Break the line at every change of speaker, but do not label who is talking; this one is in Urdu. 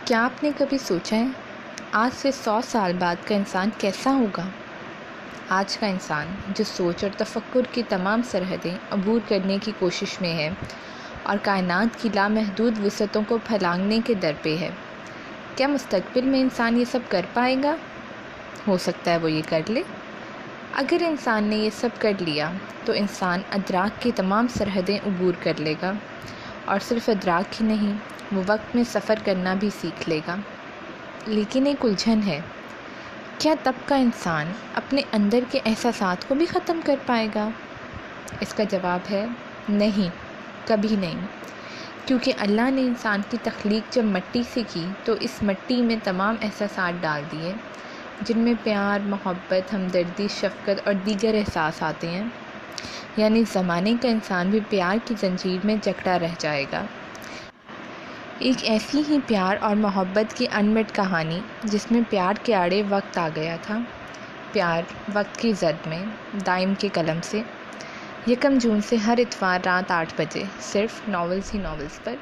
کیا آپ نے کبھی سوچا ہے آج سے 100 سال بعد کا انسان کیسا ہوگا؟ آج کا انسان جو سوچ اور تفکر کی تمام سرحدیں عبور کرنے کی کوشش میں ہے اور کائنات کی لامحدود وسعتوں کو پھیلانے کے در پہ ہے، کیا مستقبل میں انسان یہ سب کر پائے گا؟ ہو سکتا ہے وہ یہ کر لے۔ اگر انسان نے یہ سب کر لیا تو انسان ادراک کی تمام سرحدیں عبور کر لے گا، اور صرف ادراک ہی نہیں، وہ وقت میں سفر کرنا بھی سیکھ لے گا۔ لیکن ایک الجھن ہے، کیا تب کا انسان اپنے اندر کے احساسات کو بھی ختم کر پائے گا؟ اس کا جواب ہے نہیں، کبھی نہیں، کیونکہ اللہ نے انسان کی تخلیق جب مٹی سے کی تو اس مٹی میں تمام احساسات ڈال دیے، جن میں پیار، محبت، ہمدردی، شفقت اور دیگر احساس آتے ہیں۔ یعنی زمانے کا انسان بھی پیار کی زنجیر میں جکڑا رہ جائے گا۔ ایک ایسی ہی پیار اور محبت کی انمٹ کہانی جس میں پیار کے آڑے وقت آ گیا تھا۔ پیار وقت کی زد میں، دائم کے قلم سے، 1 جون سے ہر اتوار رات 8 بجے صرف ناولز ہی ناولز پر۔